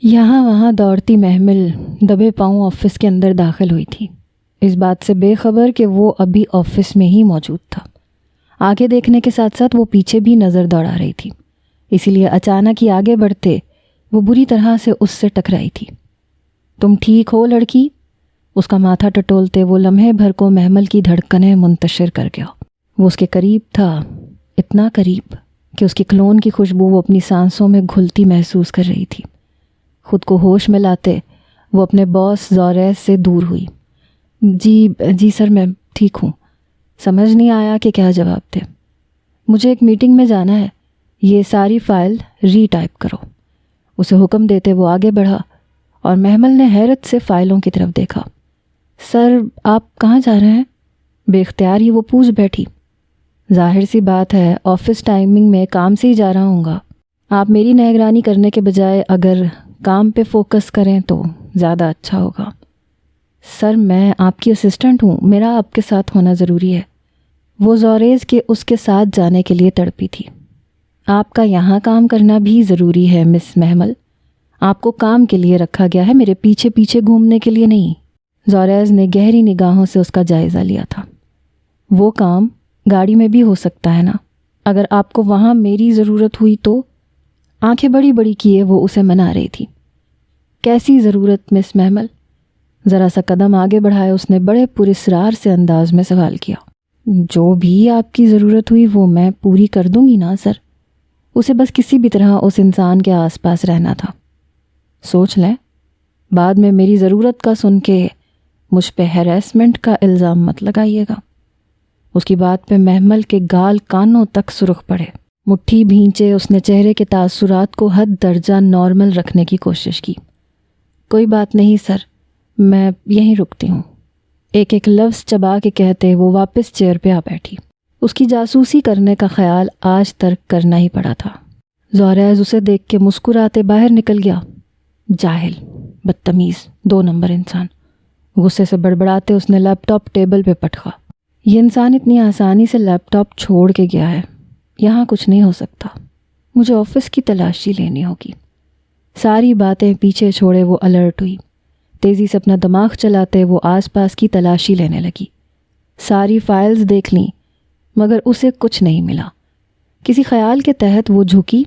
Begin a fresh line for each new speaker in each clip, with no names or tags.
یہاں وہاں دوڑتی محمل دبے پاؤں آفس کے اندر داخل ہوئی تھی، اس بات سے بے خبر کہ وہ ابھی آفس میں ہی موجود تھا۔ آگے دیکھنے کے ساتھ ساتھ وہ پیچھے بھی نظر دوڑا رہی تھی، اسی لیے اچانک ہی آگے بڑھتے وہ بری طرح سے اس سے ٹکرائی تھی۔ تم ٹھیک ہو لڑکی؟ اس کا ماتھا ٹٹولتے وہ لمحے بھر کو محمل کی دھڑکنیں منتشر کر گیا۔ وہ اس کے قریب تھا، اتنا قریب کہ اس کی کلون کی خوشبو وہ اپنی سانسوں میں گھلتی محسوس کر رہی تھی۔ خود کو ہوش میں لاتے وہ اپنے باس زوریز سے دور ہوئی۔ جی سر، میں ٹھیک ہوں۔ سمجھ نہیں آیا کہ کیا جواب دے۔ مجھے ایک میٹنگ میں جانا ہے، یہ ساری فائل ری ٹائپ کرو۔ اسے حکم دیتے وہ آگے بڑھا اور محمل نے حیرت سے فائلوں کی طرف دیکھا۔ سر، آپ کہاں جا رہے ہیں؟ بے اختیار ہی وہ پوچھ بیٹھی۔ ظاہر سی بات ہے، آفس ٹائمنگ میں کام سے ہی جا رہا ہوں گا۔ آپ میری نگرانی کرنے کے بجائے اگر کام پہ فوکس کریں تو زیادہ اچھا ہوگا۔ سر، میں آپ کی اسسٹنٹ ہوں، میرا آپ کے ساتھ ہونا ضروری ہے۔ وہ زوریز کے اس کے ساتھ جانے کے لیے تڑپی تھی۔ آپ کا یہاں کام کرنا بھی ضروری ہے مس محمل، آپ کو کام کے لیے رکھا گیا ہے، میرے پیچھے پیچھے گھومنے کے لیے نہیں۔ زوریز نے گہری نگاہوں سے اس کا جائزہ لیا تھا۔ وہ کام گاڑی میں بھی ہو سکتا ہے نا، اگر آپ کو وہاں میری ضرورت ہوئی تو؟ آنکھیں بڑی بڑی کیے وہ اسے منا رہی تھی۔ کیسی ضرورت مس محمل؟ ذرا سا قدم آگے بڑھائے اس نے بڑے پراسرار سے انداز میں سوال کیا۔ جو بھی آپ کی ضرورت ہوئی وہ میں پوری کر دوں گی نا سر۔ اسے بس کسی بھی طرح اس انسان کے آس پاس رہنا تھا۔ سوچ لیں، بعد میں میری ضرورت کا سن کے مجھ پہ ہیراسمنٹ کا الزام مت لگائیے گا۔ اس کی بات پہ محمل کے گال کانوں تک سرخ پڑے۔ مٹھی بھینچے اس نے چہرے کے تاثرات کو حد درجہ نارمل رکھنے کی کوشش کی۔ کوئی بات نہیں سر، میں یہیں رکتی ہوں۔ ایک ایک لفظ چبا کے کہتے وہ واپس چیئر پہ آ بیٹھی۔ اس کی جاسوسی کرنے کا خیال آج ترک کرنا ہی پڑا تھا۔ زوریز اسے دیکھ کے مسکراتے باہر نکل گیا۔ جاہل، بدتمیز، 2 نمبر انسان۔ غصے سے بڑبڑاتے اس نے لیپ ٹاپ ٹیبل پہ پٹکا۔ یہ انسان اتنی آسانی سے لیپ ٹاپ چھوڑ کے گیا ہے، یہاں کچھ نہیں ہو سکتا۔ مجھے آفس کی تلاشی لینی ہوگی۔ ساری باتیں پیچھے چھوڑے وہ الرٹ ہوئی۔ تیزی سے اپنا دماغ چلاتے وہ آس پاس کی تلاشی لینے لگی۔ ساری فائلز دیکھ لیں مگر اسے کچھ نہیں ملا۔ کسی خیال کے تحت وہ جھکی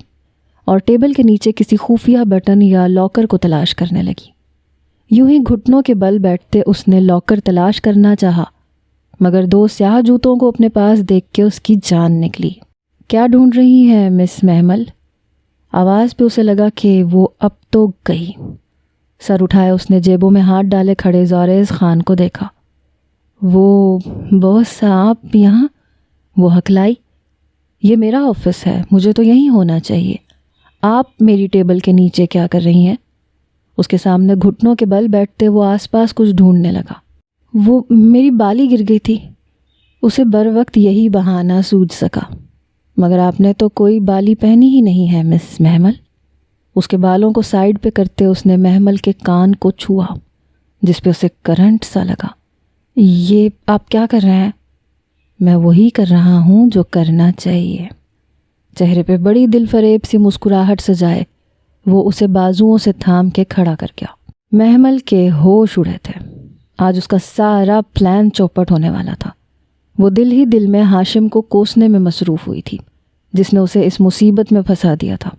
اور ٹیبل کے نیچے کسی خفیہ بٹن یا لاکر کو تلاش کرنے لگی۔ یوں ہی گھٹنوں کے بل بیٹھتے اس نے لاکر تلاش کرنا چاہا مگر 2 سیاہ جوتوں کو اپنے پاس دیکھ کے اس کی جان نکلی۔ کیا ڈھونڈ رہی ہیں مس محمل؟ آواز پہ اسے لگا کہ وہ اب تو گئی۔ سر اٹھائے اس نے جیبوں میں ہاتھ ڈالے کھڑے زوریز خان کو دیکھا۔ وہ باس آپ یہاں؟ وہ ہکلائی۔ یہ میرا آفس ہے، مجھے تو یہیں ہونا چاہیے۔ آپ میری ٹیبل کے نیچے کیا کر رہی ہیں؟ اس کے سامنے گھٹنوں کے بل بیٹھتے وہ آس پاس کچھ ڈھونڈنے لگا۔ وہ میری بالی گر گئی تھی۔ اسے بر وقت یہی بہانہ سوجھ سکا۔ مگر آپ نے تو کوئی بالی پہنی ہی نہیں ہے مس محمل۔ اس کے بالوں کو سائیڈ پہ کرتے اس نے محمل کے کان کو چھوا جس پہ اسے کرنٹ سا لگا۔ یہ آپ کیا کر رہے ہیں؟ میں وہی کر رہا ہوں جو کرنا چاہیے۔ چہرے پہ بڑی دل فریب سی مسکراہٹ سجائے وہ اسے بازوؤں سے تھام کے کھڑا کر گیا۔ محمل کے ہوش اڑے تھے۔ آج اس کا سارا پلان چوپٹ ہونے والا تھا۔ وہ دل ہی دل میں ہاشم کو کوسنے میں مصروف ہوئی تھی جس نے اسے اس مصیبت میں پھنسا دیا تھا۔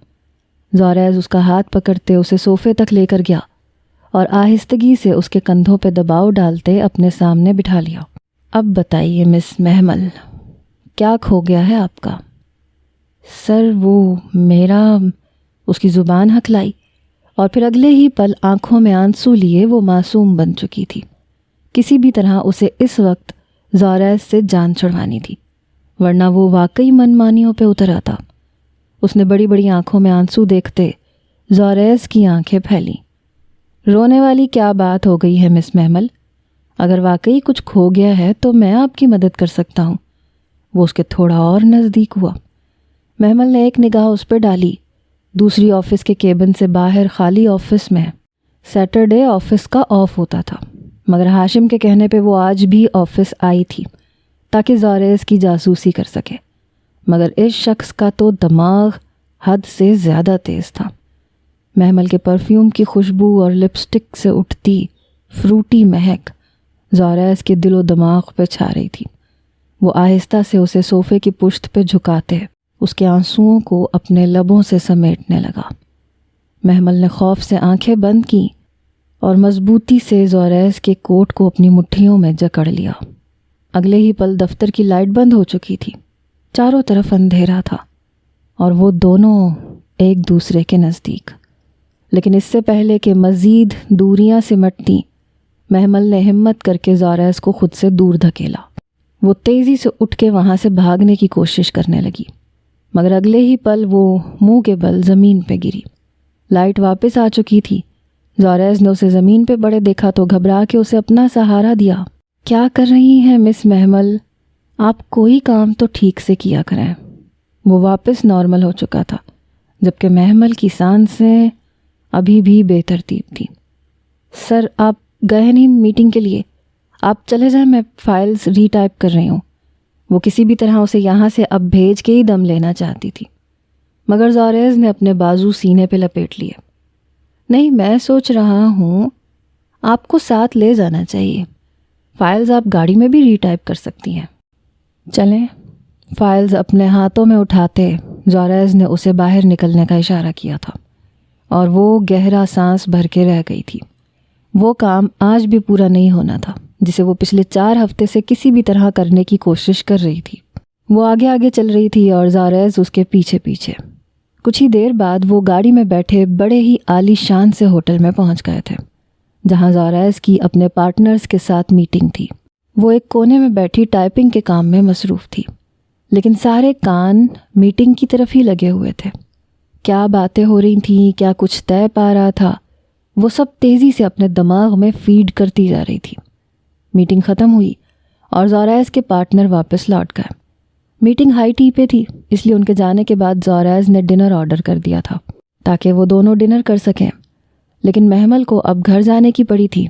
زوریز اس کا ہاتھ پکڑتے اسے صوفے تک لے کر گیا اور آہستگی سے اس کے کندھوں پہ دباؤ ڈالتے اپنے سامنے بٹھا لیا۔ اب بتائیے مس محمل، کیا کھو گیا ہے آپ کا؟ سر وہ میرا، اس کی زبان ہکلائی اور پھر اگلے ہی پل آنکھوں میں آنسو لیے وہ معصوم بن چکی تھی۔ کسی بھی طرح اسے اس وقت زوریز سے جان چھڑوانی تھی ورنہ وہ واقعی من مانیوں پہ اتر آتا۔ اس نے بڑی بڑی آنکھوں میں آنسو دیکھتے زوریز کی آنکھیں پھیلیں۔ رونے والی کیا بات ہو گئی ہے مس محمل؟ اگر واقعی کچھ کھو گیا ہے تو میں آپ کی مدد کر سکتا ہوں۔ وہ اس کے تھوڑا اور نزدیک ہوا۔ محمل نے ایک نگاہ اس پہ ڈالی۔ دوسری آفس کے کیبن سے باہر خالی آفس میں سیٹرڈے آفس کا آف ہوتا تھا مگر ہاشم کے کہنے پہ وہ آج بھی آفس آئی تھی تاکہ زوریز کی جاسوسی کر سکے، مگر اس شخص کا تو دماغ حد سے زیادہ تیز تھا۔ محمل کے پرفیوم کی خوشبو اور لپسٹک سے اٹھتی فروٹی مہک زوریز کے دل و دماغ پہ چھا رہی تھی۔ وہ آہستہ سے اسے صوفے کی پشت پہ جھکاتے اس کے آنسوؤں کو اپنے لبوں سے سمیٹنے لگا۔ محمل نے خوف سے آنکھیں بند کیں اور مضبوطی سے زوریز کے کوٹ کو اپنی مٹھیوں میں جکڑ لیا۔ اگلے ہی پل دفتر کی لائٹ بند ہو چکی تھی، چاروں طرف اندھیرا تھا اور وہ دونوں ایک دوسرے کے نزدیک۔ لیکن اس سے پہلے کہ مزید دوریاں سمٹتیں، محمل نے ہمت کر کے زوریز کو خود سے دور دھکیلا۔ وہ تیزی سے اٹھ کے وہاں سے بھاگنے کی کوشش کرنے لگی، مگر اگلے ہی پل وہ منہ کے بل زمین پہ گری۔ لائٹ واپس آ چکی تھی۔ زوریز نے اسے زمین پہ پڑے دیکھا تو گھبرا کے اسے اپنا سہارا دیا۔ کیا کر رہی ہیں مس محمل؟ آپ کوئی کام تو ٹھیک سے کیا کریں۔ وہ واپس نارمل ہو چکا تھا، جبکہ محمل کی سانسیں ابھی بھی بے ترتیب تھیں۔ سر آپ گئے نہیں میٹنگ کے لیے؟ آپ چلے جائیں، میں فائلز ری ٹائپ کر رہی ہوں۔ وہ کسی بھی طرح اسے یہاں سے اب بھیج کے ہی دم لینا چاہتی تھی، مگر زوریز نے اپنے بازو سینے پہ لپیٹ لیے۔ نہیں، میں سوچ رہا ہوں آپ کو ساتھ لے جانا چاہیے۔ فائلز آپ گاڑی میں بھی ری ٹائپ کر سکتی ہیں۔ چلیں۔ فائلز اپنے ہاتھوں میں اٹھاتے زوریز نے اسے باہر نکلنے کا اشارہ کیا تھا اور وہ گہرا سانس بھر کے رہ گئی تھی۔ وہ کام آج بھی پورا نہیں ہونا تھا جسے وہ پچھلے 4 ہفتے سے کسی بھی طرح کرنے کی کوشش کر رہی تھی۔ وہ آگے آگے چل رہی تھی اور زوریز اس کے پیچھے پیچھے۔ کچھ ہی دیر بعد وہ گاڑی میں بیٹھے بڑے ہی عالی شان سے ہوٹل میں پہنچ گئے تھے، جہاں زوریز کی اپنے پارٹنرز کے ساتھ میٹنگ تھی۔ وہ ایک کونے میں بیٹھی ٹائپنگ کے کام میں مصروف تھی، لیکن سارے کان میٹنگ کی طرف ہی لگے ہوئے تھے۔ کیا باتیں ہو رہی تھیں، کیا کچھ طے پا رہا تھا، وہ سب تیزی سے اپنے دماغ میں فیڈ کرتی جا رہی تھی۔ میٹنگ ختم ہوئی اور زوریز کے پارٹنر واپس لوٹ گئے۔ میٹنگ ہائی ٹی پہ تھی، اس لیے ان کے جانے کے بعد زوریز نے ڈنر آرڈر کر دیا تھا تاکہ وہ دونوں ڈنر کر سکیں، لیکن محمل کو اب گھر جانے کی پڑی تھی۔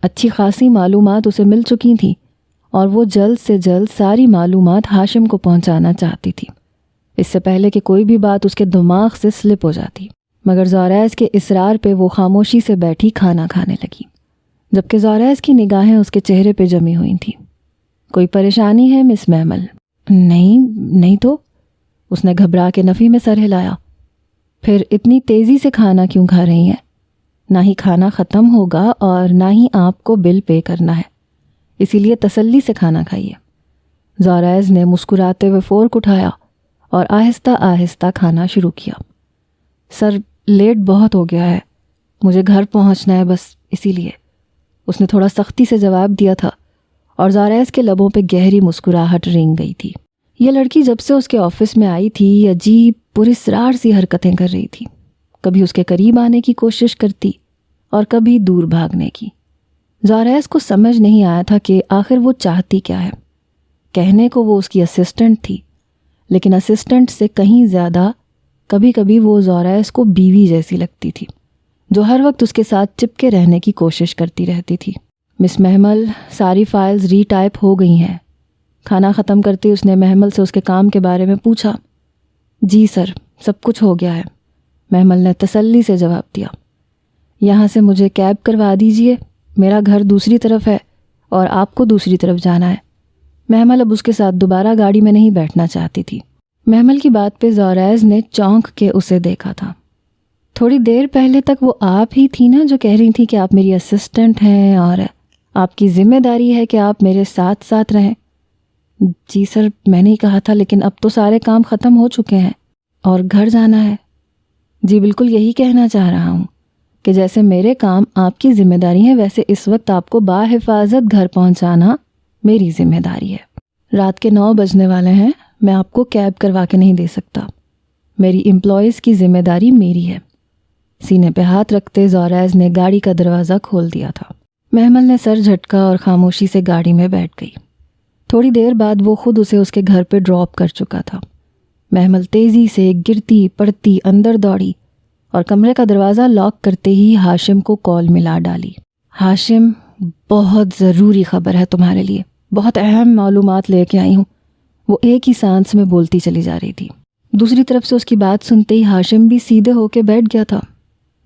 اچھی خاصی معلومات اسے مل چکی تھیں اور وہ جلد سے جلد ساری معلومات ہاشم کو پہنچانا چاہتی تھی، اس سے پہلے کہ کوئی بھی بات اس کے دماغ سے سلپ ہو جاتی۔ مگر زوریز کے اصرار پہ وہ خاموشی سے بیٹھی کھانا کھانے لگی، جبکہ زوریز کی نگاہیں اس کے چہرے پہ جمی ہوئی تھیں۔ کوئی پریشانی ہے مس محمل؟ نہیں تو، اس نے گھبرا کے نفی میں سر ہلایا۔ پھر اتنی تیزی سے کھانا کیوں کھا رہی ہیں؟ نہ ہی کھانا ختم ہوگا اور نہ ہی آپ کو بل پے کرنا ہے، اسی لیے تسلی سے کھانا کھائیے۔ زوریز نے مسکراتے ہوئے فورک اٹھایا اور آہستہ آہستہ کھانا شروع کیا۔ سر لیٹ بہت ہو گیا ہے، مجھے گھر پہنچنا ہے بس، اسی لیے، اس نے تھوڑا سختی سے جواب دیا تھا اور زوریز کے لبوں پہ گہری مسکراہٹ رینگ گئی تھی۔ یہ لڑکی جب سے اس کے آفس میں آئی تھی عجیب پراسرار سی حرکتیں کر رہی تھی، کبھی اس کے قریب آنے کی کوشش کرتی اور کبھی دور بھاگنے کی۔ زوریز کو سمجھ نہیں آیا تھا کہ آخر وہ چاہتی کیا ہے۔ کہنے کو وہ اس کی اسسٹنٹ تھی، لیکن اسسٹنٹ سے کہیں زیادہ کبھی کبھی وہ زوریز کو بیوی جیسی لگتی تھی، جو ہر وقت اس کے ساتھ چپکے رہنے کی کوشش کرتی رہتی تھی۔ مس محمل، ساری فائلز ری ٹائپ ہو گئی ہیں۔ کھانا ختم کرتے اس نے محمل سے اس کے کام کے بارے میں پوچھا۔ جی سر، سب کچھ ہو گیا ہے، محمل نے تسلی سے جواب دیا۔ یہاں سے مجھے کیب کروا دیجئے، میرا گھر دوسری طرف ہے اور آپ کو دوسری طرف جانا ہے۔ محمل اب اس کے ساتھ دوبارہ گاڑی میں نہیں بیٹھنا چاہتی تھی۔ محمل کی بات پہ زوریز نے چونک کے اسے دیکھا تھا۔ تھوڑی دیر پہلے تک وہ آپ ہی تھی نا جو کہہ رہی تھی کہ آپ میری اسسٹنٹ ہیں اور آپ کی ذمہ داری ہے کہ آپ میرے ساتھ ساتھ رہیں۔ جی سر، میں نے ہی کہا تھا، لیکن اب تو سارے کام ختم ہو چکے ہیں اور گھر جانا ہے۔ جی بالکل یہی کہنا چاہ رہا ہوں کہ جیسے میرے کام آپ کی ذمہ داری ہے، ویسے اس وقت آپ کو باحفاظت گھر پہنچانا میری ذمہ داری ہے۔ رات کے 9 بجنے والے ہیں، میں آپ کو کیب کروا کے نہیں دے سکتا، میری امپلائیز کی ذمہ داری میری ہے۔ سینے پہ ہاتھ رکھتے زوریز نے گاڑی کا دروازہ کھول دیا تھا۔ محمل نے سر جھٹکا اور خاموشی سے گاڑی میں بیٹھ گئی۔ تھوڑی دیر بعد وہ خود اسے اس کے گھر پہ ڈراپ کر چکا تھا۔ محمل تیزی سے گرتی پڑتی اندر دوڑی اور کمرے کا دروازہ لاک کرتے ہی ہاشم کو کال ملا ڈالی۔ ہاشم، بہت ضروری خبر ہے تمہارے لیے، بہت اہم معلومات لے کے آئی ہوں، وہ ایک ہی سانس میں بولتی چلی جا رہی تھی۔ دوسری طرف سے اس کی بات سنتے ہی ہاشم بھی سیدھے ہو کے بیٹھ گیا تھا۔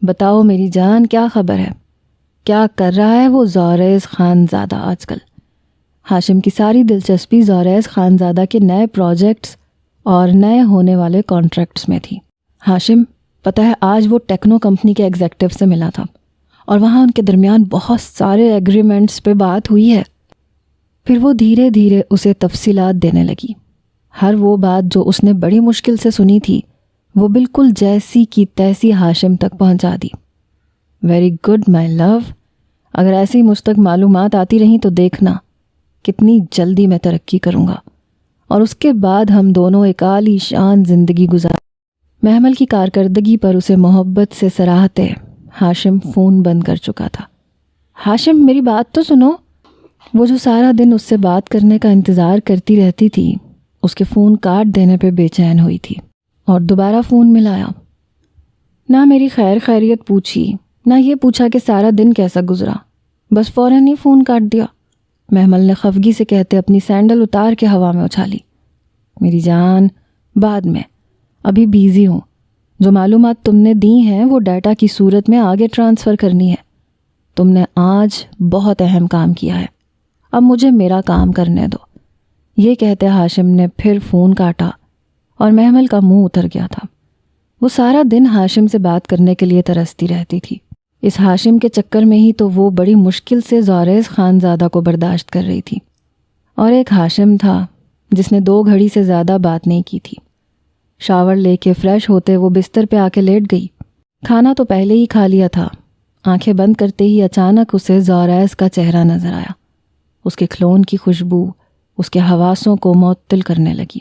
بتاؤ میری جان، کیا خبر ہے؟ کیا کر رہا ہے وہ زوریز خانزادہ آج کل؟ ہاشم کی ساری دلچسپی زوریز خانزادہ کے نئے پروجیکٹس اور نئے ہونے والے کانٹریکٹس میں تھی۔ ہاشم، پتہ ہے آج وہ ٹیکنو کمپنی کے ایگزیکٹو سے ملا تھا اور وہاں ان کے درمیان بہت سارے ایگریمنٹس پہ بات ہوئی ہے۔ پھر وہ دھیرے دھیرے اسے تفصیلات دینے لگی۔ ہر وہ بات جو اس نے بڑی مشکل سے سنی تھی وہ بالکل جیسی کی تیسی ہاشم تک پہنچا دی۔ ویری گڈ مائی لو، اگر ایسی مجھ تک معلومات آتی رہیں تو دیکھنا کتنی جلدی میں ترقی کروں گا، اور اس کے بعد ہم دونوں ایک عالی شان زندگی گزار۔ محمل کی کارکردگی پر اسے محبت سے سراہتے ہاشم فون بند کر چکا تھا۔ ہاشم، میری بات تو سنو۔ وہ جو سارا دن اس سے بات کرنے کا انتظار کرتی رہتی تھی، اس کے فون کاٹ دینے پہ بے چین ہوئی تھی اور دوبارہ فون ملایا۔ نہ میری خیر خیریت پوچھی، نہ یہ پوچھا کہ سارا دن کیسا گزرا، بس فوراً ہی فون کاٹ دیا۔ محمل نے خفگی سے کہتے اپنی سینڈل اتار کے ہوا میں اچھالی۔ میری جان، بعد میں، ابھی بیزی ہوں۔ جو معلومات تم نے دی ہیں وہ ڈیٹا کی صورت میں آگے ٹرانسفر کرنی ہے۔ تم نے آج بہت اہم کام کیا ہے، اب مجھے میرا کام کرنے دو۔ یہ کہتے ہاشم نے پھر فون کاٹا اور محمل کا منہ اتر گیا تھا۔ وہ سارا دن ہاشم سے بات کرنے کے لیے ترستی رہتی تھی۔ اس ہاشم کے چکر میں ہی تو وہ بڑی مشکل سے زوریز خانزادہ کو برداشت کر رہی تھی، اور ایک ہاشم تھا جس نے 2 گھڑی سے زیادہ بات نہیں کی تھی۔ شاور لے کے فریش ہوتے وہ بستر پہ آ کے لیٹ گئی۔ کھانا تو پہلے ہی کھا لیا تھا۔ آنکھیں بند کرتے ہی اچانک اسے زوریز کا چہرہ نظر آیا۔ اس کے کھلون کی خوشبو اس کے حواسوں کو معطل کرنے لگی۔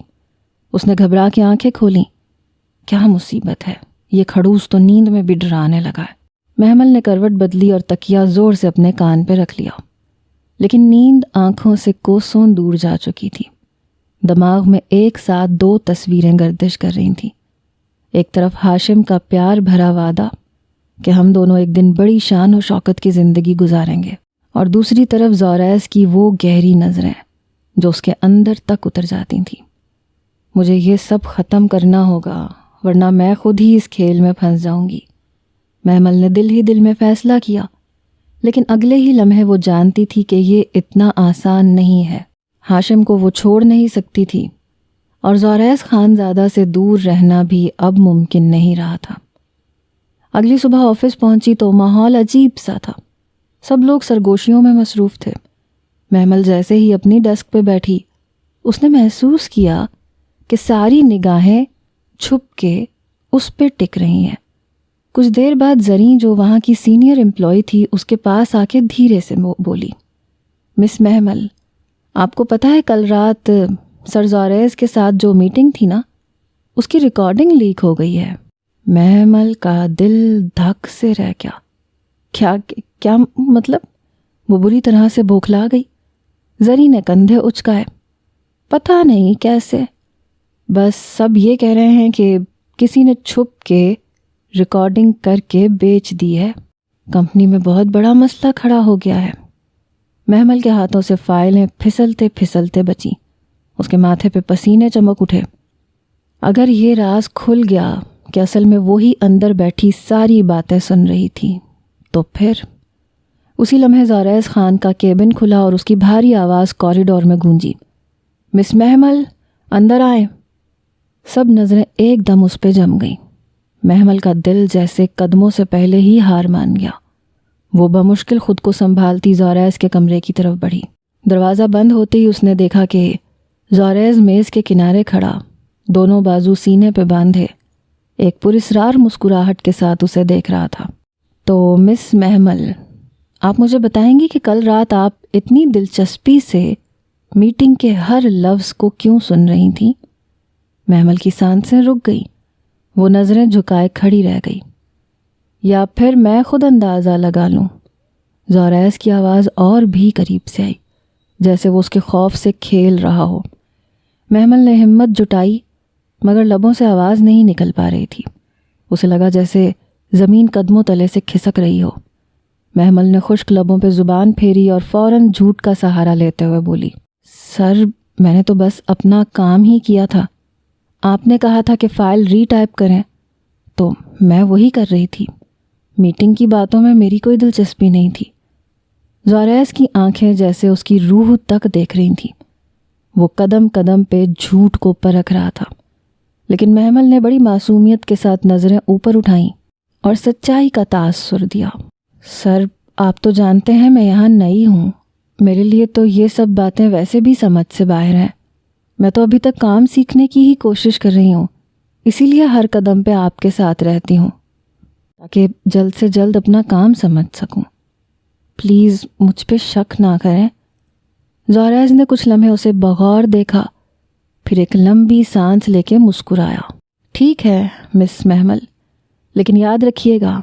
اس نے گھبرا کے آنکھیں کھولیں۔ کیا مصیبت ہے، یہ کھڑوس تو نیند میں بھی ڈرانے لگا ہے۔ محمل نے کروٹ بدلی اور تکیہ زور سے اپنے کان پہ رکھ لیا، لیکن نیند آنکھوں سے کوسوں دور جا چکی تھی۔ دماغ میں ایک ساتھ 2 تصویریں گردش کر رہی تھیں۔ ایک طرف ہاشم کا پیار بھرا وعدہ کہ ہم دونوں ایک دن بڑی شان و شوکت کی زندگی گزاریں گے، اور دوسری طرف زوریز کی وہ گہری نظریں جو اس کے اندر تک اتر جاتی تھیں۔ مجھے یہ سب ختم کرنا ہوگا، ورنہ میں خود ہی اس کھیل میں پھنس جاؤں گی۔ محمل نے دل ہی دل میں فیصلہ کیا، لیکن اگلے ہی لمحے وہ جانتی تھی کہ یہ اتنا آسان نہیں ہے۔ ہاشم کو وہ چھوڑ نہیں سکتی تھی، اور زوریز خانزادہ سے دور رہنا بھی اب ممکن نہیں رہا تھا۔ اگلی صبح آفس پہنچی تو ماحول عجیب سا تھا۔ سب لوگ سرگوشیوں میں مصروف تھے۔ محمل جیسے ہی اپنی ڈیسک پہ بیٹھی، اس نے محسوس کیا کہ ساری نگاہیں چھپ کے اس پہ ٹک رہی ہیں۔ کچھ دیر بعد زریں جو وہاں کی سینئر امپلائی تھی اس کے پاس آ کے دھیرے سے بولی، مس محمل، آپ کو پتہ ہے کل رات سر زوریز کے ساتھ جو میٹنگ تھی نا، اس کی ریکارڈنگ لیک ہو گئی ہے۔ محمل کا دل دھک سے رہ گیا۔ کیا مطلب؟ وہ بری طرح سے بوکھلا گئی۔ زریں نے کندھے اچکائے۔ پتہ نہیں کیسے، بس سب یہ کہہ رہے ہیں کہ کسی نے چھپ کے ریکارڈنگ کر کے بیچ دی ہے۔ کمپنی میں بہت بڑا مسئلہ کھڑا ہو گیا ہے۔ محمل کے ہاتھوں سے فائلیں پھسلتے پھسلتے بچیں۔ اس کے ماتھے پہ پسینے چمک اٹھے۔ اگر یہ راز کھل گیا کہ اصل میں وہی اندر بیٹھی ساری باتیں سن رہی تھی تو پھر… اسی لمحے زوریز خان کا کیبن کھلا اور اس کی بھاری آواز کوریڈور میں گونجی، مس محمل اندر آئیں۔ سب نظریں ایک دم اس پہ جم گئیں۔ محمل کا دل جیسے قدموں سے پہلے ہی ہار مان گیا۔ وہ بمشکل خود کو سنبھالتی زوریز کے کمرے کی طرف بڑھی۔ دروازہ بند ہوتے ہی اس نے دیکھا کہ زوریز میز کے کنارے کھڑا، دونوں بازو سینے پہ باندھے، ایک پراسرار مسکراہٹ کے ساتھ اسے دیکھ رہا تھا۔ تو مس محمل، آپ مجھے بتائیں گی کہ کل رات آپ اتنی دلچسپی سے میٹنگ کے ہر لفظ کو کیوں سن رہی تھیں؟ محمل کی سانسیں رک گئی۔ وہ نظریں جھکائے کھڑی رہ گئی۔ یا پھر میں خود اندازہ لگا لوں؟ زوریز کی آواز اور بھی قریب سے آئی، جیسے وہ اس کے خوف سے کھیل رہا ہو۔ محمل نے ہمت جٹائی، مگر لبوں سے آواز نہیں نکل پا رہی تھی۔ اسے لگا جیسے زمین قدموں تلے سے کھسک رہی ہو۔ محمل نے خشک لبوں پہ زبان پھیری اور فوراً جھوٹ کا سہارا لیتے ہوئے بولی، سر میں نے تو بس اپنا کام ہی کیا تھا۔ آپ نے کہا تھا کہ فائل ری ٹائپ کریں تو میں وہی کر رہی تھی۔ میٹنگ کی باتوں میں میری کوئی دلچسپی نہیں تھی۔ زوریس کی آنکھیں جیسے اس کی روح تک دیکھ رہی تھیں۔ وہ قدم قدم پہ جھوٹ کو پرکھ رہا تھا، لیکن محمل نے بڑی معصومیت کے ساتھ نظریں اوپر اٹھائیں اور سچائی کا تاثر دیا۔ سر، آپ تو جانتے ہیں میں یہاں نئی ہوں، میرے لیے تو یہ سب باتیں ویسے بھی سمجھ سے باہر ہیں۔ میں تو ابھی تک کام سیکھنے کی ہی کوشش کر رہی ہوں، اسی لیے ہر قدم پہ آپ کے ساتھ رہتی ہوں تاکہ جلد سے جلد اپنا کام سمجھ سکوں۔ پلیز مجھ پہ شک نہ کریں۔ زوریس نے کچھ لمحے اسے بغور دیکھا، پھر ایک لمبی سانس لے کے مسکرایا۔ ٹھیک ہے مس محمل، لیکن یاد رکھیے گا،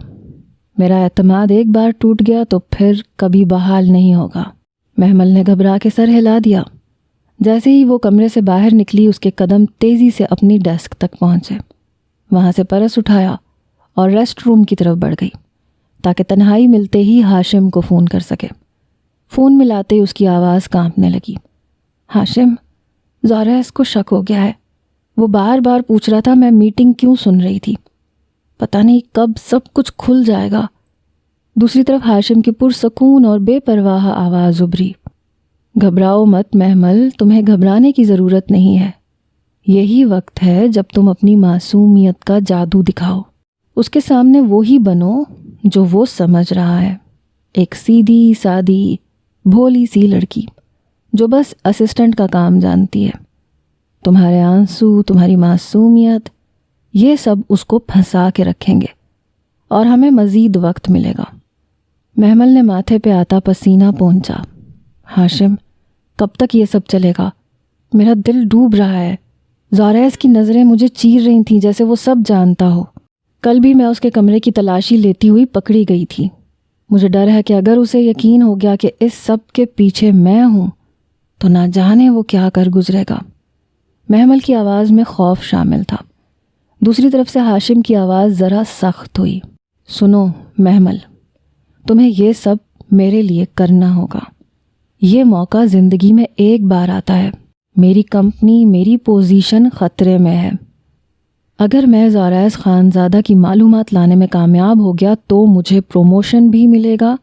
میرا اعتماد ایک بار ٹوٹ گیا تو پھر کبھی بحال نہیں ہوگا۔ محمل نے گھبرا کے سر ہلا دیا۔ جیسے ہی وہ کمرے سے باہر نکلی، اس کے قدم تیزی سے اپنی ڈیسک تک پہنچے۔ وہاں سے پرس اٹھایا اور ریسٹ روم کی طرف بڑھ گئی تاکہ تنہائی ملتے ہی ہاشم کو فون کر سکے۔ فون ملاتے ہی اس کی آواز کانپنے لگی۔ ہاشم، زوریس کو شک ہو گیا ہے۔ وہ بار بار پوچھ رہا تھا میں میٹنگ کیوں سن رہی تھی۔ پتہ نہیں کب سب کچھ کھل جائے گا۔ دوسری طرف ہاشم کی پرسکون اور بے پرواہ آواز ابھری۔ گھبراؤ مت محمل، تمہیں گھبرانے کی ضرورت نہیں ہے۔ یہی وقت ہے جب تم اپنی معصومیت کا جادو دکھاؤ۔ اس کے سامنے وہی بنو جو وہ سمجھ رہا ہے، ایک سیدھی سادی بھولی سی لڑکی جو بس اسسٹنٹ کا کام جانتی ہے۔ تمہارے آنسو، تمہاری معصومیت، یہ سب اس کو پھنسا کے رکھیں گے اور ہمیں مزید وقت ملے گا۔ محمل نے ماتھے پہ آتا پسینہ پونچھا۔ ہاشم، کب تک یہ سب چلے گا؟ میرا دل ڈوب رہا ہے۔ زوریس کی نظریں مجھے چیر رہی تھیں جیسے وہ سب جانتا ہو۔ کل بھی میں اس کے کمرے کی تلاشی لیتی ہوئی پکڑی گئی تھی۔ مجھے ڈر ہے کہ اگر اسے یقین ہو گیا کہ اس سب کے پیچھے میں ہوں تو نہ جانے وہ کیا کر گزرے گا۔ محمل کی آواز میں خوف شامل تھا۔ دوسری طرف سے ہاشم کی آواز ذرا سخت ہوئی۔ سنو محمل، تمہیں یہ سب میرے لیے کرنا ہوگا۔ یہ موقع زندگی میں ایک بار آتا ہے۔ میری کمپنی، میری پوزیشن خطرے میں ہے۔ اگر میں زوریس خانزادہ کی معلومات لانے میں کامیاب ہو گیا تو مجھے پروموشن بھی ملے گا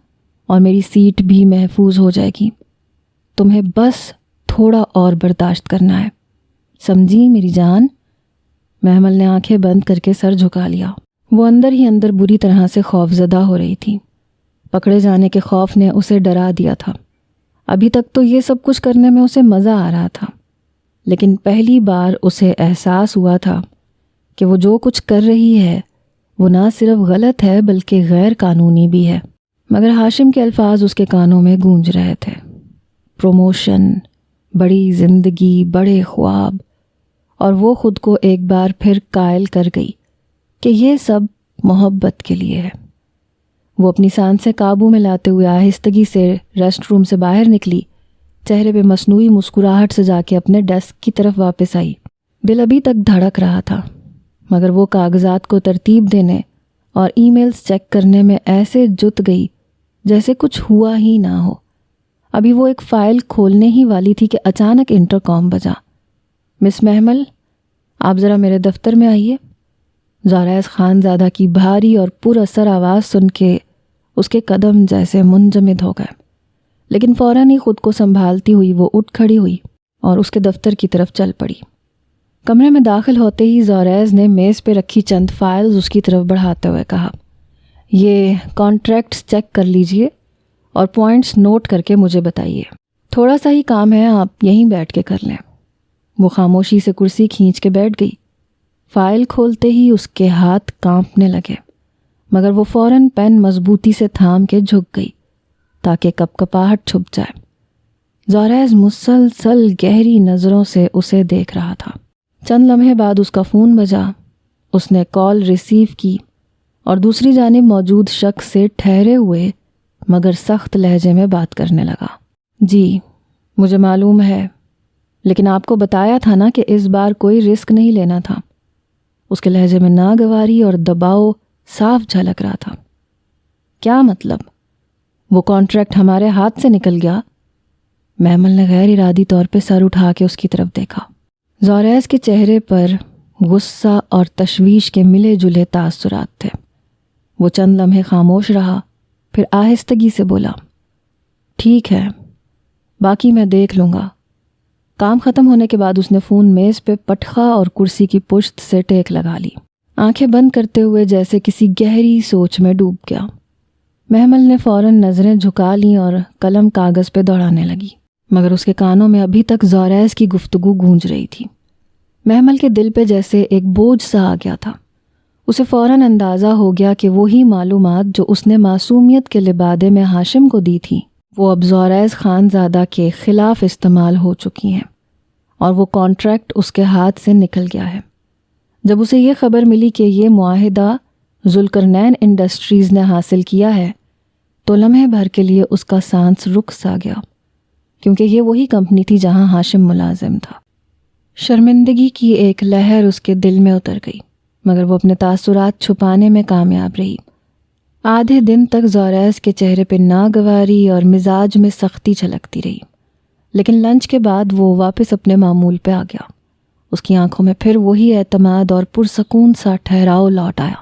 اور میری سیٹ بھی محفوظ ہو جائے گی۔ تمہیں بس تھوڑا اور برداشت کرنا ہے، سمجھی میری جان؟ محمل نے آنکھیں بند کر کے سر جھکا لیا۔ وہ اندر ہی اندر بری طرح سے خوفزدہ ہو رہی تھی۔ پکڑے جانے کے خوف نے اسے ڈرا دیا تھا۔ ابھی تک تو یہ سب کچھ کرنے میں اسے مزہ آ رہا تھا، لیکن پہلی بار اسے احساس ہوا تھا کہ وہ جو کچھ کر رہی ہے وہ نہ صرف غلط ہے بلکہ غیر قانونی بھی ہے۔ مگر ہاشم کے الفاظ اس کے کانوں میں گونج رہے تھے۔ پروموشن، بڑی زندگی، بڑے خواب، اور وہ خود کو ایک بار پھر قائل کر گئی کہ یہ سب محبت کے لیے ہے۔ وہ اپنی سانس سے قابو میں لاتے ہوئے آہستگی سے ریسٹ روم سے باہر نکلی، چہرے پہ مصنوعی مسکراہٹ سجا کے اپنے ڈیسک کی طرف واپس آئی۔ دل ابھی تک دھڑک رہا تھا، مگر وہ کاغذات کو ترتیب دینے اور ای میلز چیک کرنے میں ایسے جت گئی جیسے کچھ ہوا ہی نہ ہو۔ ابھی وہ ایک فائل کھولنے ہی والی تھی کہ اچانک انٹر کام بجا۔ مس محمل، آپ ذرا میرے دفتر میں آئیے۔ زوریس خانزادہ کی بھاری اور پر اثر آواز سن کے اس کے قدم جیسے منجمد ہو گئے، لیکن فوراً ہی خود کو سنبھالتی ہوئی وہ اٹھ کھڑی ہوئی اور اس کے دفتر کی طرف چل پڑی۔ کمرے میں داخل ہوتے ہی زوریس نے میز پہ رکھی چند فائلز اس کی طرف بڑھاتے ہوئے کہا، یہ کانٹریکٹس چیک کر لیجئے اور پوائنٹس نوٹ کر کے مجھے بتائیے۔ تھوڑا سا ہی کام ہے، آپ یہیں بیٹھ کے کر لیں۔ وہ خاموشی سے کرسی کھینچ کے بیٹھ گئی۔ فائل کھولتے ہی اس کے ہاتھ کانپنے لگے، مگر وہ فوراً پین مضبوطی سے تھام کے جھک گئی تاکہ کپکپاہٹ چھپ جائے۔ زوریس مسلسل گہری نظروں سے اسے دیکھ رہا تھا۔ چند لمحے بعد اس کا فون بجا۔ اس نے کال ریسیو کی اور دوسری جانب موجود شخص سے ٹھہرے ہوئے مگر سخت لہجے میں بات کرنے لگا۔ جی مجھے معلوم ہے، لیکن آپ کو بتایا تھا نا کہ اس بار کوئی رسک نہیں لینا تھا۔ اس کے لہجے میں ناگواری اور دباؤ صاف جھلک رہا تھا۔ کیا مطلب؟ وہ کانٹریکٹ ہمارے ہاتھ سے نکل گیا؟ محمل نے غیر ارادی طور پہ سر اٹھا کے اس کی طرف دیکھا۔ زوریس کے چہرے پر غصہ اور تشویش کے ملے جلے تاثرات تھے۔ وہ چند لمحے خاموش رہا، پھر آہستگی سے بولا، ٹھیک ہے، باقی میں دیکھ لوں گا۔ کام ختم ہونے کے بعد اس نے فون میز پہ پٹخا اور کرسی کی پشت سے ٹیک لگا لی، آنکھیں بند کرتے ہوئے جیسے کسی گہری سوچ میں ڈوب گیا۔ محمل نے فوراً نظریں جھکا لیں اور قلم کاغذ پہ دوڑانے لگی، مگر اس کے کانوں میں ابھی تک زوریز کی گفتگو گونج رہی تھی۔ محمل کے دل پہ جیسے ایک بوجھ سا آ گیا تھا۔ اسے فوراً اندازہ ہو گیا کہ وہی معلومات جو اس نے معصومیت کے لبادے میں ہاشم کو دی تھی، وہ اب زوریز خان زادہ کے خلاف استعمال ہو چکی ہیں، اور وہ کانٹریکٹ اس کے ہاتھ سے نکل گیا ہے۔ جب اسے یہ خبر ملی کہ یہ معاہدہ ذوالقرنین انڈسٹریز نے حاصل کیا ہے، تو لمحے بھر کے لیے اس کا سانس رک سا گیا، کیونکہ یہ وہی کمپنی تھی جہاں ہاشم ملازم تھا۔ شرمندگی کی ایک لہر اس کے دل میں اتر گئی، مگر وہ اپنے تاثرات چھپانے میں کامیاب رہی۔ آدھے دن تک زوریز کے چہرے پہ ناگواری اور مزاج میں سختی چھلکتی رہی، لیکن لنچ کے بعد وہ واپس اپنے معمول پہ آ گیا۔ اس کی آنکھوں میں پھر وہی اعتماد اور پرسکون سا ٹھہراؤ لوٹ آیا۔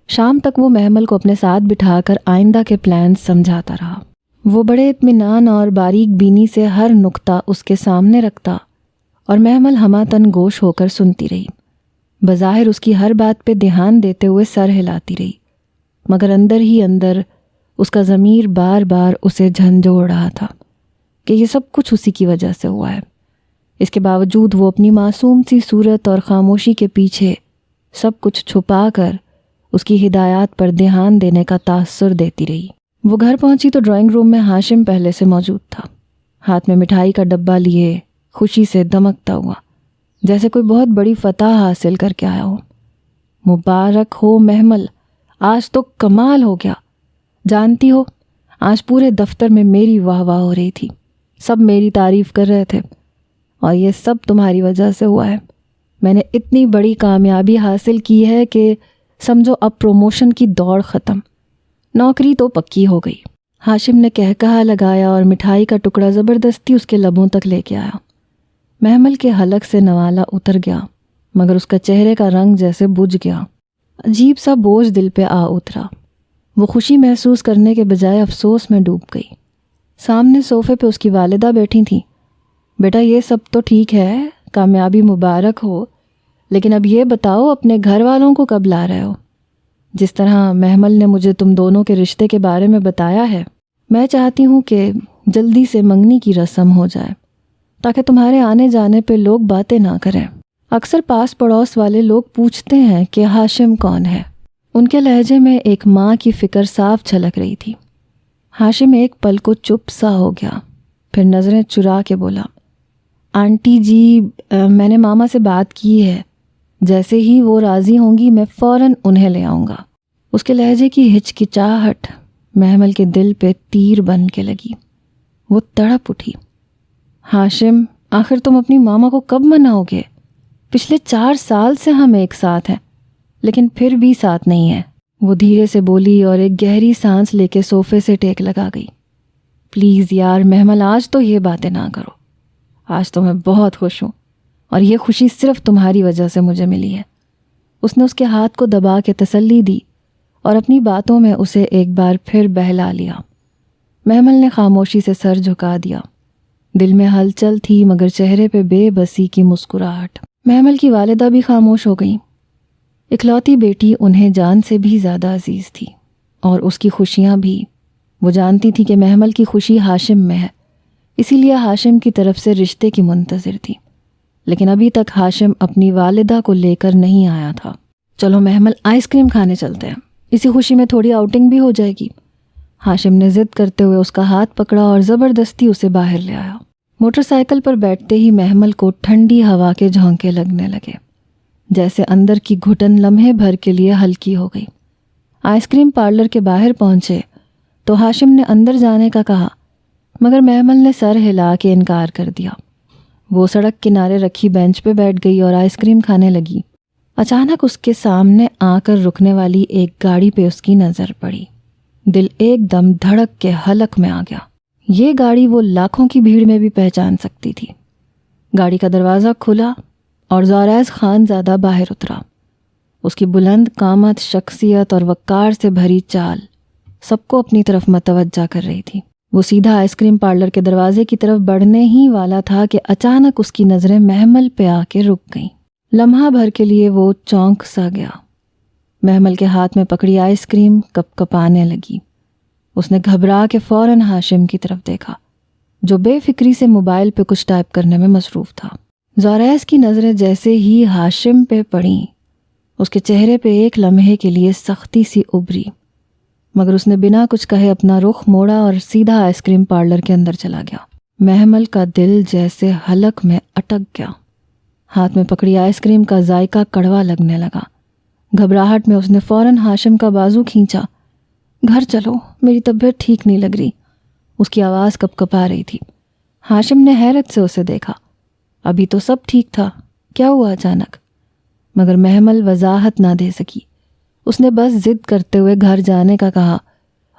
شام تک وہ محمل کو اپنے ساتھ بٹھا کر آئندہ کے پلانز سمجھاتا رہا۔ وہ بڑے اطمینان اور باریک بینی سے ہر نقطہ اس کے سامنے رکھتا، اور محمل ہمہ گوش ہو کر سنتی رہی۔ بظاہر اس کی ہر بات پہ دھیان دیتے ہوئے سر ہلاتی رہی، مگر اندر ہی اندر اس کا ضمیر بار بار اسے جھنجھوڑ رہا تھا کہ یہ سب کچھ اسی کی وجہ سے ہوا ہے۔ اس کے باوجود وہ اپنی معصوم سی صورت اور خاموشی کے پیچھے سب کچھ چھپا کر اس کی ہدایات پر دھیان دینے کا تاثر دیتی رہی۔ وہ گھر پہنچی تو ڈرائنگ روم میں ہاشم پہلے سے موجود تھا، ہاتھ میں مٹھائی کا ڈبہ لیے، خوشی سے دمکتا ہوا، جیسے کوئی بہت بڑی فتح حاصل کر کے آیا ہو۔ مبارک ہو محمل، آج تو کمال ہو گیا۔ جانتی ہو، آج پورے دفتر میں میری واہ واہ ہو رہی تھی، سب میری تعریف کر رہے تھے، اور یہ سب تمہاری وجہ سے ہوا ہے۔ میں نے اتنی بڑی کامیابی حاصل کی ہے کہ سمجھو اب پروموشن کی دوڑ ختم، نوکری تو پکی ہو گئی۔ ہاشم نے کہا لگایا اور مٹھائی کا ٹکڑا زبردستی اس کے لبوں تک لے کے آیا۔ محمل کے حلق سے نوالا اتر گیا، مگر اس کا چہرے کا رنگ جیسے بجھ گیا۔ عجیب سا بوجھ دل پہ آ اترا۔ وہ خوشی محسوس کرنے کے بجائے افسوس میں ڈوب گئی۔ سامنے صوفے پہ اس کی والدہ بیٹھی تھیں۔ بیٹا، یہ سب تو ٹھیک ہے، کامیابی مبارک ہو، لیکن اب یہ بتاؤ اپنے گھر والوں کو کب لا رہے ہو؟ جس طرح محمل نے مجھے تم دونوں کے رشتے کے بارے میں بتایا ہے، میں چاہتی ہوں کہ جلدی سے منگنی کی رسم ہو جائے، تاکہ تمہارے آنے جانے پہ لوگ باتیں نہ کریں۔ اکثر پاس پڑوس والے لوگ پوچھتے ہیں کہ ہاشم کون ہے۔ ان کے لہجے میں ایک ماں کی فکر صاف چھلک رہی تھی۔ ہاشم ایک پل کو چپ سا ہو گیا، پھر نظریں چرا کے بولا، آنٹی جی، میں نے ماما سے بات کی ہے، جیسے ہی وہ راضی ہوں گی میں فوراً انہیں لے آؤں گا۔ اس کے لہجے کی ہچکچاہٹ محمل کے دل پہ تیر بن کے لگی۔ وہ تڑپ اٹھی۔ ہاشم، آخر تم اپنی ماما کو کب مناؤ گے؟ پچھلے 4 سال سے ہم ایک ساتھ ہیں، لیکن پھر بھی ساتھ نہیں ہیں۔ وہ دھیرے سے بولی اور ایک گہری سانس لے کے صوفے سے ٹیک لگا گئی۔ پلیز یار محمل، آج تو یہ باتیں نہ کرو۔ آج تو میں بہت خوش ہوں، اور یہ خوشی صرف تمہاری وجہ سے مجھے ملی ہے۔ اس نے اس کے ہاتھ کو دبا کے تسلی دی اور اپنی باتوں میں اسے ایک بار پھر بہلا لیا۔ محمل نے خاموشی سے سر جھکا دیا۔ دل میں ہلچل تھی، مگر چہرے پہ بے بسی کی مسکراہٹ۔ محمل کی والدہ بھی خاموش ہو گئیں۔ اکلوتی بیٹی انہیں جان سے بھی زیادہ عزیز تھی، اور اس کی خوشیاں بھی۔ وہ جانتی تھی کہ محمل کی خوشی ہاشم میں ہے، اسی لیے ہاشم کی طرف سے رشتے کی منتظر تھی، لیکن ابھی تک ہاشم اپنی والدہ کو لے کر نہیں آیا تھا۔ چلو محمل، آئس کریم کھانے چلتے ہیں، اسی خوشی میں تھوڑی آؤٹنگ بھی ہو جائے گی۔ ہاشم نے ضد کرتے ہوئے اس کا ہاتھ پکڑا اور زبردستی اسے باہر لے آیا۔ موٹر سائیکل پر بیٹھتے ہی محمل کو ٹھنڈی ہوا کے جھونکے لگنے لگے، جیسے اندر کی گھٹن لمحے بھر کے لیے ہلکی ہو گئی۔ آئس کریم پارلر کے باہر پہنچے تو ہاشم نے اندر جانے کا کہا، مگر محمل نے سر ہلا کے انکار کر دیا۔ وہ سڑک کنارے رکھی بینچ پہ بیٹھ گئی اور آئس کریم کھانے لگی۔ اچانک اس کے سامنے آ کر رکنے والی ایک گاڑی پہ اس کی نظر پڑی۔ دل ایک دم دھڑک کے حلق میں آ گیا۔ یہ گاڑی وہ لاکھوں کی بھیڑ میں بھی پہچان سکتی تھی۔ گاڑی کا دروازہ کھلا اور زوریز خان زادہ باہر اترا۔ اس کی بلند قامت، شخصیت اور وقار سے بھری چال سب کو اپنی طرف متوجہ کر رہی تھی۔ وہ سیدھا آئس کریم پارلر کے دروازے کی طرف بڑھنے ہی والا تھا کہ اچانک اس کی نظریں محمل پہ آ کے رک گئیں۔ لمحہ بھر کے لیے وہ چونک سا گیا۔ محمل کے ہاتھ میں پکڑی آئس کریم کپ کپانے لگی۔ اس نے گھبرا کے فوراً ہاشم کی طرف دیکھا، جو بے فکری سے موبائل پہ کچھ ٹائپ کرنے میں مصروف تھا۔ زوریز کی نظریں جیسے ہی ہاشم پہ پڑیں، اس کے چہرے پہ ایک لمحے کے لیے سختی سی ابھری، مگر اس نے بنا کچھ کہے اپنا رخ موڑا اور سیدھا آئس کریم پارلر کے اندر چلا گیا۔ محمل کا دل جیسے حلق میں اٹک گیا۔ ہاتھ میں پکڑی آئس کریم کا ذائقہ کڑوا لگنے لگا۔ گھبراہٹ میں اس نے فوراً ہاشم کا بازو کھینچا۔ گھر چلو، میری طبیعت ٹھیک نہیں لگ رہی۔ اس کی آواز کپ کپا رہی تھی۔ ہاشم نے حیرت سے اسے دیکھا۔ ابھی تو سب ٹھیک تھا، کیا ہوا اچانک؟ مگر محمل وضاحت نہ دے سکی۔ اس نے بس ضد کرتے ہوئے گھر جانے کا کہا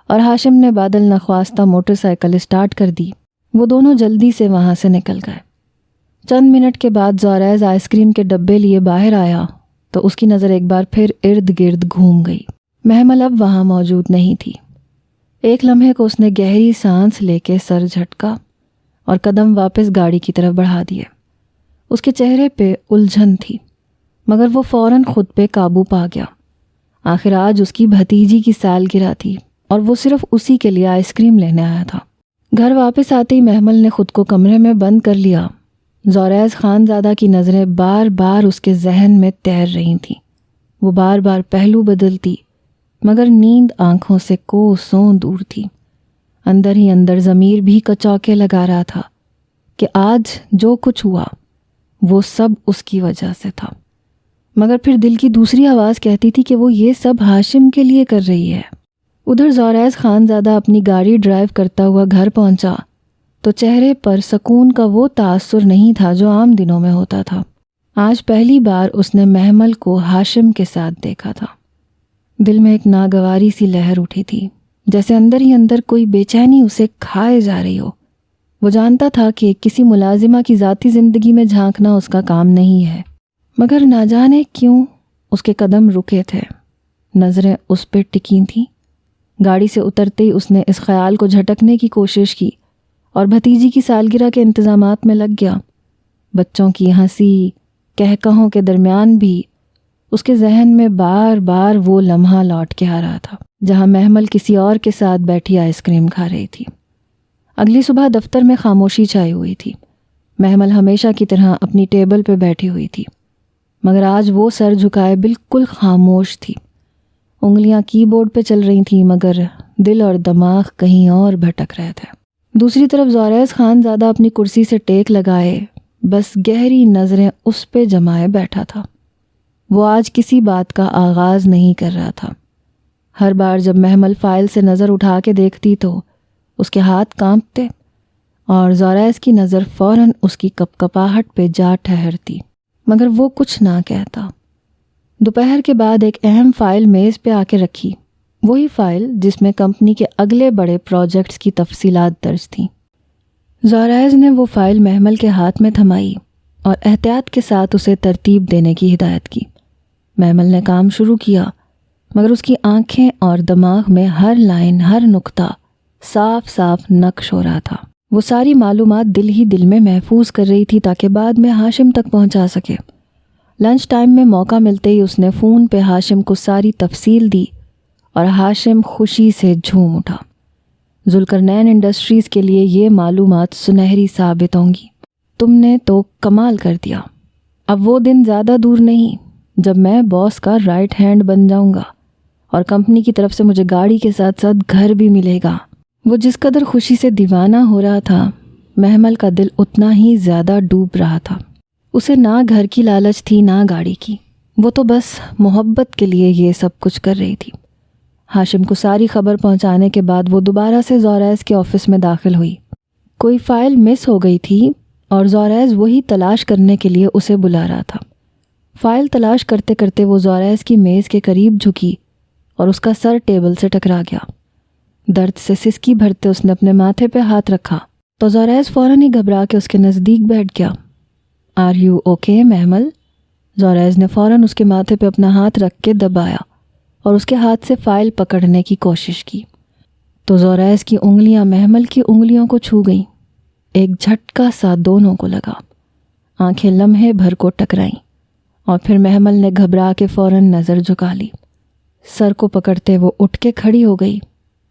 اور ہاشم نے بادل نخواستہ موٹر سائیکل اسٹارٹ کر دی۔ وہ دونوں جلدی سے وہاں سے نکل گئے۔ چند منٹ کے بعد زوریز آئس کریم کے ڈبے لیے باہر آیا تو اس کی نظر ایک بار پھر ارد گرد گھوم گئی۔ محمل اب وہاں موجود نہیں تھی۔ ایک لمحے کو اس نے گہری سانس لے کے سر جھٹکا اور قدم واپس گاڑی کی طرف بڑھا دیے۔ اس کے چہرے پہ الجھن تھی، مگر وہ فوراً خود پہ قابو پا گیا۔ آخر آج اس کی بھتیجی کی سالگرہ تھی اور وہ صرف اسی کے لیے آئس کریم لینے آیا تھا۔ گھر واپس آتے ہی محمل نے خود کو کمرے میں بند کر لیا۔ زوریز خانزادہ کی نظریں بار بار اس کے ذہن میں تیر رہی تھیں۔ وہ بار بار پہلو بدلتی، مگر نیند آنکھوں سے کوسوں دور تھی۔ اندر ہی اندر ضمیر بھی کچوکے لگا رہا تھا کہ آج جو کچھ ہوا وہ سب اس کی وجہ سے تھا، مگر پھر دل کی دوسری آواز کہتی تھی کہ وہ یہ سب ہاشم کے لیے کر رہی ہے۔ ادھر زوریز خانزادہ اپنی گاڑی ڈرائیو کرتا ہوا گھر پہنچا تو چہرے پر سکون کا وہ تاثر نہیں تھا جو عام دنوں میں ہوتا تھا۔ آج پہلی بار اس نے محمل کو ہاشم کے ساتھ دیکھا تھا۔ دل میں ایک ناگواری سی لہر اٹھی تھی، جیسے اندر ہی اندر کوئی بے چینی اسے کھائے جا رہی ہو۔ وہ جانتا تھا کہ کسی ملازمہ کی ذاتی زندگی میں جھانکنا اس کا کام نہیں ہے، مگر نہ جانے کیوں اس کے قدم رکے تھے، نظریں اس پہ ٹکی تھیں۔ گاڑی سے اترتے ہی اس نے اس خیال کو جھٹکنے کی کوشش کی اور بھتیجی کی سالگرہ کے انتظامات میں لگ گیا۔ بچوں کی ہنسی کہکہوں کے درمیان بھی اس کے ذہن میں بار بار وہ لمحہ لوٹ کے آ رہا تھا جہاں محمل کسی اور کے ساتھ بیٹھی آئس کریم کھا رہی تھی۔ اگلی صبح دفتر میں خاموشی چھائی ہوئی تھی۔ محمل ہمیشہ کی طرح اپنی ٹیبل پہ بیٹھی ہوئی تھی، مگر آج وہ سر جھکائے بالکل خاموش تھی۔ انگلیاں کی بورڈ پہ چل رہی تھیں، مگر دل اور دماغ کہیں اور بھٹک رہے تھے۔ دوسری طرف زوریز خانزادہ اپنی کرسی سے ٹیک لگائے بس گہری نظریں اس پہ جمائے بیٹھا تھا۔ وہ آج کسی بات کا آغاز نہیں کر رہا تھا۔ ہر بار جب محمل فائل سے نظر اٹھا کے دیکھتی تو اس کے ہاتھ کانپتے اور زوریز کی نظر فوراً اس کی کپ کپاہٹ پہ جا ٹھہرتی، مگر وہ کچھ نہ کہتا۔ دوپہر کے بعد ایک اہم فائل میز پہ آ کے رکھی، وہی فائل جس میں کمپنی کے اگلے بڑے پروجیکٹس کی تفصیلات درج تھیں۔ زوریز نے وہ فائل محمل کے ہاتھ میں تھمائی اور احتیاط کے ساتھ اسے ترتیب دینے کی ہدایت کی۔ محمل نے کام شروع کیا، مگر اس کی آنکھیں اور دماغ میں ہر لائن، ہر نقطہ صاف صاف نقش ہو رہا تھا۔ وہ ساری معلومات دل ہی دل میں محفوظ کر رہی تھی تاکہ بعد میں ہاشم تک پہنچا سکے۔ لنچ ٹائم میں موقع ملتے ہی اس نے فون پہ ہاشم کو ساری تفصیل دی اور ہاشم خوشی سے جھوم اٹھا۔ ذوالقرنین انڈسٹریز کے لیے یہ معلومات سنہری ثابت ہوں گی۔ تم نے تو کمال کر دیا۔ اب وہ دن زیادہ دور نہیں جب میں باس کا رائٹ ہینڈ بن جاؤں گا اور کمپنی کی طرف سے مجھے گاڑی کے ساتھ ساتھ گھر بھی ملے گا۔ وہ جس قدر خوشی سے دیوانہ ہو رہا تھا، محمل کا دل اتنا ہی زیادہ ڈوب رہا تھا۔ اسے نہ گھر کی لالچ تھی نہ گاڑی کی، وہ تو بس محبت کے لیے یہ سب کچھ کر رہی تھی۔ ہاشم کو ساری خبر پہنچانے کے بعد وہ دوبارہ سے زوریز کے آفس میں داخل ہوئی۔ کوئی فائل مس ہو گئی تھی اور زوریز وہی تلاش کرنے کے لیے اسے بلا رہا تھا۔ فائل تلاش کرتے کرتے وہ زوریز کی میز کے قریب جھکی اور اس کا سر ٹیبل سے ٹکرا گیا۔ درد سے سسکی بھرتے اس نے اپنے ماتھے پہ ہاتھ رکھا تو زوریز فوراً ہی گھبرا کے اس کے نزدیک بیٹھ گیا۔ آر یو اوکے محمل؟ زوریز نے فوراً اس کے ماتھے پہ اپنا ہاتھ رکھ کے دبایا اور اس کے ہاتھ سے فائل پکڑنے کی کوشش کی تو زوریز کی انگلیاں محمل کی انگلیوں کو چھو گئیں۔ ایک جھٹکا سا دونوں کو لگا، آنکھیں لمحے بھر کو ٹکرائیں اور پھر محمل نے گھبرا کے فوراً نظر جھکا لی۔ سر کو پکڑتے وہ اٹھ کے کھڑی ہو گئی،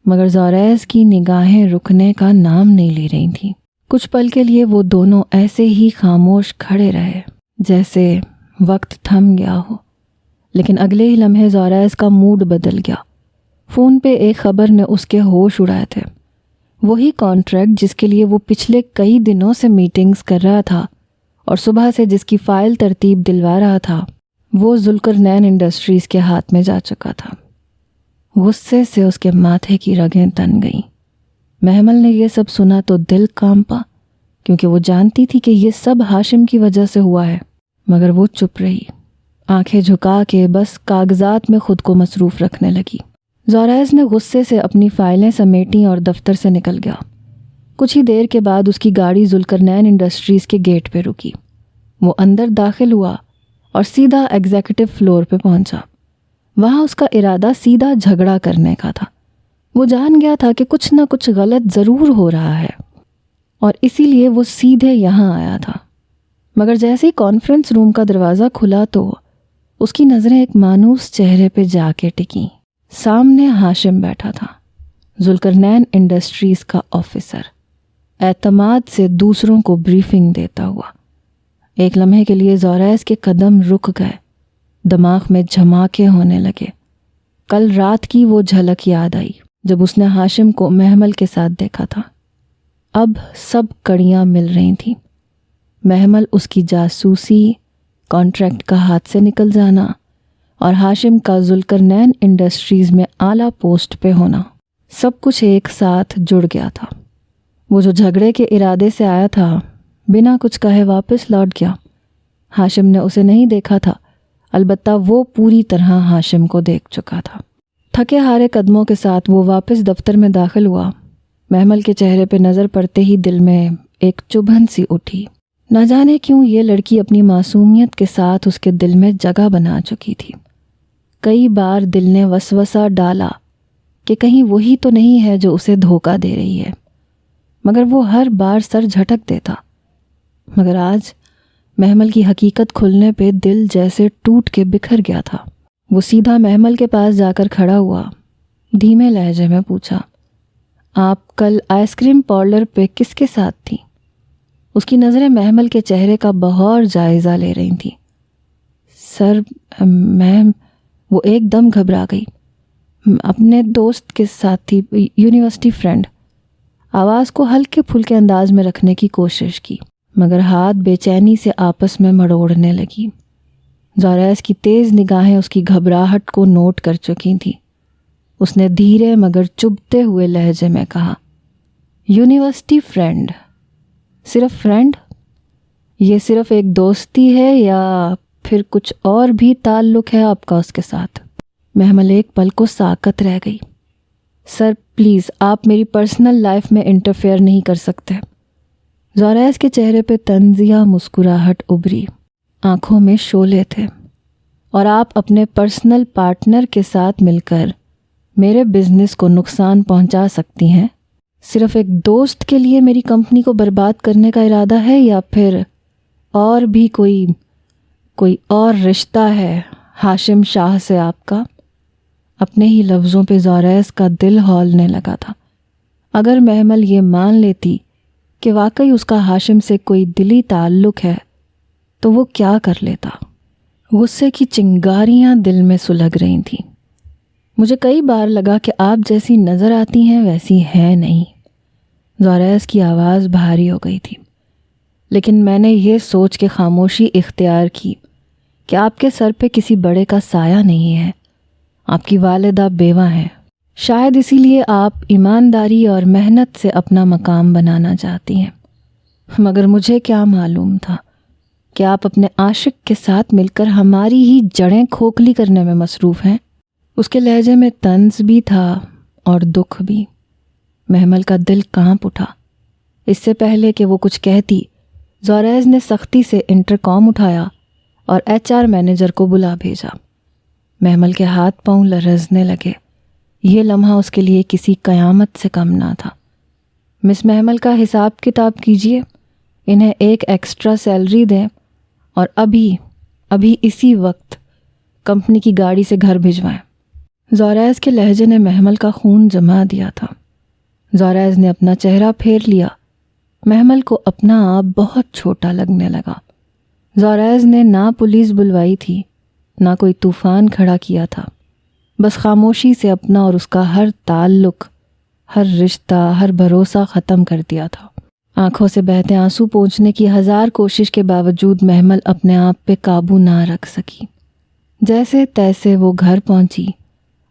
مگر زوریز کی نگاہیں رکنے کا نام نہیں لے رہی تھیں۔ کچھ پل کے لیے وہ دونوں ایسے ہی خاموش کھڑے رہے، جیسے وقت تھم گیا ہو، لیکن اگلے ہی لمحے زوریز کا موڈ بدل گیا۔ فون پہ ایک خبر نے اس کے ہوش اڑائے تھے، وہی کانٹریکٹ جس کے لیے وہ پچھلے کئی دنوں سے میٹنگز کر رہا تھا اور صبح سے جس کی فائل ترتیب دلوا رہا تھا، وہ ذوالقرنین انڈسٹریز کے ہاتھ میں جا چکا تھا۔ غصے سے اس کے ماتھے کی رگیں تن گئیں۔ محمل نے یہ سب سنا تو دل کانپا، کیونکہ وہ جانتی تھی کہ یہ سب ہاشم کی وجہ سے ہوا ہے، مگر وہ چپ رہی، آنکھیں جھکا کے بس کاغذات میں خود کو مصروف رکھنے لگی۔ زوریز نے غصے سے اپنی فائلیں سمیٹیں اور دفتر سے نکل گیا۔ کچھ ہی دیر کے بعد اس کی گاڑی ذوالقرنین انڈسٹریز کے گیٹ پہ رکی۔ وہ اندر داخل ہوا اور سیدھا ایگزیکٹو فلور پہ پہنچا۔ وہاں اس کا ارادہ سیدھا جھگڑا کرنے کا تھا۔ وہ جان گیا تھا کہ کچھ نہ کچھ غلط ضرور ہو رہا ہے اور اسی لیے وہ سیدھے یہاں آیا تھا۔ مگر جیسے ہی کانفرنس روم کا دروازہ کھلا تو اس کی نظریں ایک مانوس چہرے پہ جا کے ٹکیں۔ سامنے ہاشم بیٹھا تھا، ذوالقرنین انڈسٹریز کا آفیسر، اعتماد سے دوسروں کو بریفنگ دیتا ہوا۔ ایک لمحے کے لیے زوریز کے قدم رک گئے، دماغ میں جھماکے ہونے لگے۔ کل رات کی وہ جھلک یاد آئی جب اس نے ہاشم کو محمل کے ساتھ دیکھا تھا۔ اب سب کڑیاں مل رہی تھیں، محمل اس کی جاسوسی، کانٹریکٹ کا ہاتھ سے نکل جانا اور ہاشم کا ذوالقرنین انڈسٹریز میں اعلیٰ پوسٹ پہ ہونا، سب کچھ ایک ساتھ جڑ گیا تھا۔ وہ جو جھگڑے کے ارادے سے آیا تھا، بنا کچھ کہے واپس لوٹ گیا۔ ہاشم نے اسے نہیں دیکھا تھا، البتہ وہ پوری طرح ہاشم کو دیکھ چکا تھا۔ تھکے ہارے قدموں کے ساتھ وہ واپس دفتر میں داخل ہوا۔ محمل کے چہرے پہ نظر پڑتے ہی دل میں ایک چبھن سی اٹھی۔ نہ جانے کیوں یہ لڑکی اپنی معصومیت کے ساتھ اس کے دل میں جگہ بنا چکی تھی۔ کئی بار دل نے وسوسہ ڈالا کہ کہیں وہی تو نہیں ہے جو اسے دھوکہ دے رہی ہے، مگر وہ ہر بار سر جھٹک دیتا۔ مگر آج محمل کی حقیقت کھلنے پہ دل جیسے ٹوٹ کے بکھر گیا تھا۔ وہ سیدھا محمل کے پاس جا کر کھڑا ہوا، دھیمے لہجے میں پوچھا، آپ کل آئس کریم پارلر پہ کس کے ساتھ تھیں؟ اس کی نظریں محمل کے چہرے کا بغور جائزہ لے رہی تھیں۔ سر میں، وہ ایک دم گھبرا گئی، اپنے دوست کے ساتھ تھی، یونیورسٹی فرینڈ۔ آواز کو ہلکے پھلکے انداز میں رکھنے کی کوشش کی، مگر ہاتھ بے چینی سے آپس میں مڑوڑنے لگی۔ زوریز کی تیز نگاہیں اس کی گھبراہٹ کو نوٹ کر چکی تھیں۔ اس نے دھیرے مگر چبھتے ہوئے لہجے میں کہا، یونیورسٹی فرینڈ؟ صرف فرینڈ؟ یہ صرف ایک دوستی ہے یا پھر کچھ اور بھی تعلق ہے آپ کا اس کے ساتھ؟ محمل ایک پل کو ساکت رہ گئی۔ سر پلیز، آپ میری پرسنل لائف میں انٹرفیئر نہیں کر سکتے۔ زوریز کے چہرے پہ طنزیہ مسکراہٹ ابھری، آنکھوں میں شعلے تھے۔ اور آپ اپنے پرسنل پارٹنر کے ساتھ مل کر میرے بزنس کو نقصان پہنچا سکتی ہیں؟ صرف ایک دوست کے لیے میری کمپنی کو برباد کرنے کا ارادہ ہے یا پھر اور بھی کوئی اور رشتہ ہے ہاشم شاہ سے آپ کا؟ اپنے ہی لفظوں پہ زوریز کا دل ہولنے لگا تھا۔ اگر محمل یہ مان لیتی کہ واقعی اس کا ہاشم سے کوئی دلی تعلق ہے تو وہ کیا کر لیتا؟ غصے کی چنگاریاں دل میں سلگ رہی تھیں۔ مجھے کئی بار لگا کہ آپ جیسی نظر آتی ہیں ویسی ہیں نہیں۔ زوریز کی آواز بھاری ہو گئی تھی، لیکن میں نے یہ سوچ کے خاموشی اختیار کی کہ آپ کے سر پہ کسی بڑے کا سایہ نہیں ہے، آپ کی والدہ بیوہ ہیں، شاید اسی لیے آپ ایمانداری اور محنت سے اپنا مقام بنانا چاہتی ہیں۔ مگر مجھے کیا معلوم تھا کہ آپ اپنے عاشق کے ساتھ مل کر ہماری ہی جڑیں کھوکھلی کرنے میں مصروف ہیں۔ اس کے لہجے میں طنز بھی تھا اور دکھ بھی۔ محمل کا دل کانپ اٹھا۔ اس سے پہلے کہ وہ کچھ کہتی، زوریز نے سختی سے انٹرکام اٹھایا اور HR مینیجر کو بلا بھیجا۔ محمل کے ہاتھ پاؤں لرزنے لگے۔ یہ لمحہ اس کے لیے کسی قیامت سے کم نہ تھا۔ مس محمل کا حساب کتاب کیجئے، انہیں ایک ایکسٹرا سیلری دیں اور ابھی اسی وقت کمپنی کی گاڑی سے گھر بھجوائیں۔ زوریز کے لہجے نے محمل کا خون جما دیا تھا۔ زوریز نے اپنا چہرہ پھیر لیا۔ محمل کو اپنا آپ بہت چھوٹا لگنے لگا۔ زوریز نے نہ پولیس بلوائی تھی، نہ کوئی طوفان کھڑا کیا تھا، بس خاموشی سے اپنا اور اس کا ہر تعلق، ہر رشتہ، ہر بھروسہ ختم کر دیا تھا۔ آنکھوں سے بہتے آنسو پونچھنے کی ہزار کوشش کے باوجود محمل اپنے آپ پہ قابو نہ رکھ سکی۔ جیسے تیسے وہ گھر پہنچی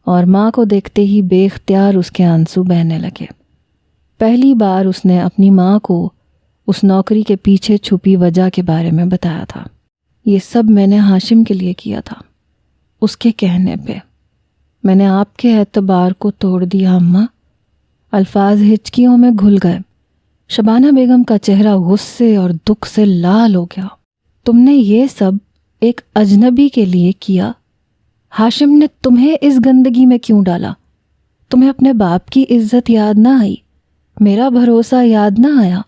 اور ماں کو دیکھتے ہی بے اختیار اس کے آنسو بہنے لگے۔ پہلی بار اس نے اپنی ماں کو اس نوکری کے پیچھے چھپی وجہ کے بارے میں بتایا تھا۔ یہ سب میں نے ہاشم کے لیے کیا تھا، اس کے کہنے پہ۔ میں نے آپ کے اعتبار کو توڑ دیا اماں۔ الفاظ ہچکیوں میں گھل گئے۔ شبانہ بیگم کا چہرہ غصے اور دکھ سے لال ہو گیا۔ تم نے یہ سب ایک اجنبی کے لیے کیا؟ ہاشم نے تمہیں اس گندگی میں کیوں ڈالا؟ تمہیں اپنے باپ کی عزت یاد نہ آئی؟ میرا بھروسہ یاد نہ آیا؟